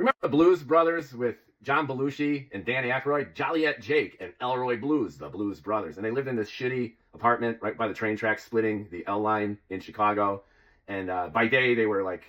Remember the Blues Brothers with John Belushi and Danny Aykroyd? Joliet Jake and Elroy Blues, the Blues Brothers. And they lived in this shitty apartment right by the train tracks splitting the L line in Chicago. And by day, they were like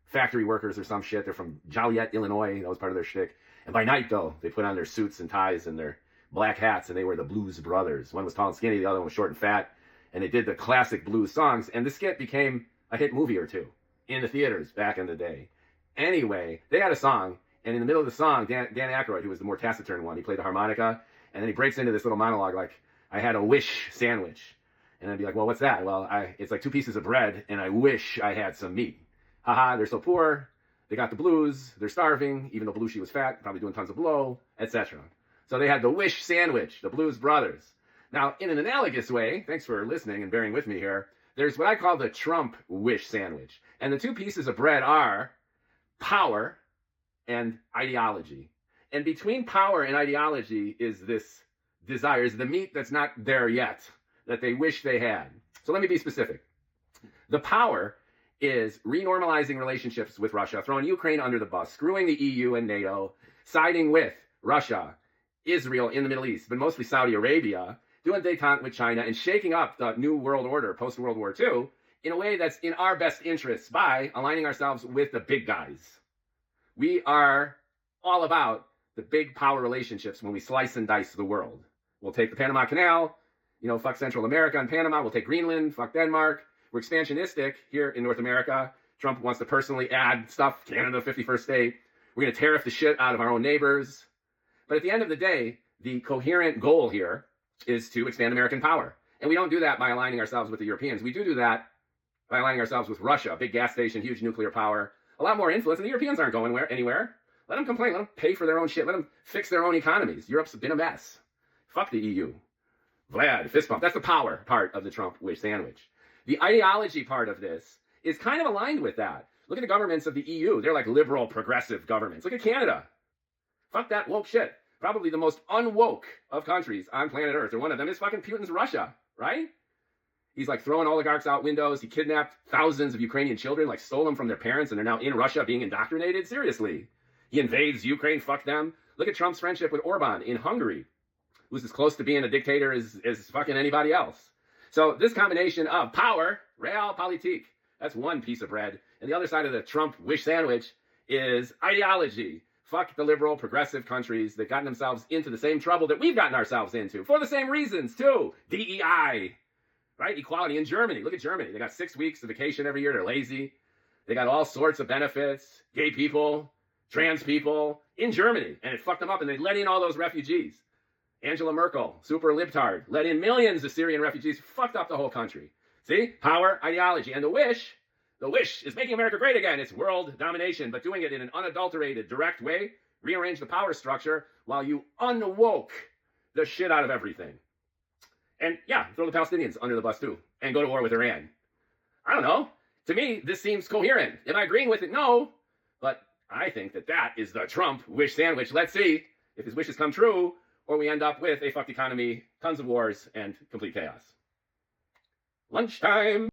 factory workers or some shit. They're from Joliet, Illinois. That was part of their shtick. And by night, though, they put on their suits and ties and their black hats, and they were the Blues Brothers. One was tall and skinny, the other one was short and fat. And they did the classic blues songs. And the skit became a hit movie or two in the theaters back in the day. Anyway, they had a song, and in the middle of the song, Dan Aykroyd, who was the more taciturn one, he played the harmonica, and then he breaks into this little monologue like, I had a wish sandwich. And I'd be like, well, what's that? Well, it's like 2 pieces of bread, and I wish I had some meat. Haha, they're so poor, they got the blues, they're starving, even though Belushi was fat, probably doing tons of blow, etc. So they had the wish sandwich, the Blues Brothers. Now, in an analogous way, thanks for listening and bearing with me here, there's what I call the Trump wish sandwich. And the 2 pieces of bread are power and ideology. And between power and ideology is this desire, is the meat that's not there yet, that they wish they had. So let me be specific. The power is renormalizing relationships with Russia, throwing Ukraine under the bus, screwing the EU and NATO, siding with Russia, Israel in the Middle East, but mostly Saudi Arabia, doing détente with China, and shaking up the new world order post-World War II in a way that's in our best interests by aligning ourselves with the big guys. We are all about the big power relationships when we slice and dice the world. We'll take the Panama Canal, fuck Central America and Panama. We'll take Greenland, fuck Denmark. We're expansionistic here in North America. Trump wants to personally add stuff, Canada, 51st state. We're going to tariff the shit out of our own neighbors. But at the end of the day, the coherent goal here is to expand American power. And we don't do that by aligning ourselves with the Europeans. We do that by aligning ourselves with Russia, big gas station, huge nuclear power, a lot more influence, and the Europeans aren't going anywhere. Let them complain. Let them pay for their own shit. Let them fix their own economies. Europe's been a mess. Fuck the EU. Vlad, fist bump. That's the power part of the Trump wish sandwich. The ideology part of this is kind of aligned with that. Look at the governments of the EU. They're like liberal, progressive governments. Look at Canada. Fuck that woke shit. Probably the most unwoke of countries on planet Earth, or one of them is fucking Putin's Russia, right? He's like throwing oligarchs out windows. He kidnapped thousands of Ukrainian children, like stole them from their parents, and they're now in Russia being indoctrinated. Seriously. He invades Ukraine, fuck them. Look at Trump's friendship with Orban in Hungary, who's as close to being a dictator as fucking anybody else. So this combination of power, realpolitik, that's one piece of bread. And the other side of the Trump wish sandwich is ideology. Fuck the liberal, progressive countries that gotten themselves into the same trouble that we've gotten ourselves into, for the same reasons, too. DEI, right? Equality in Germany. Look at Germany. They got 6 weeks of vacation every year. They're lazy. They got all sorts of benefits. Gay people, trans people in Germany. And it fucked them up, and they let in all those refugees. Angela Merkel, super libtard, let in millions of Syrian refugees, fucked up the whole country. See? Power, ideology. And the wish is making America great again. It's world domination, but doing it in an unadulterated, direct way. Rearrange the power structure while you unwoke the shit out of everything. And yeah, throw the Palestinians under the bus too, and go to war with Iran. I don't know. To me, this seems coherent. Am I agreeing with it? No. But I think that is the Trump wish sandwich. Let's see if his wishes come true, or we end up with a fucked economy, tons of wars, and complete chaos. Lunchtime.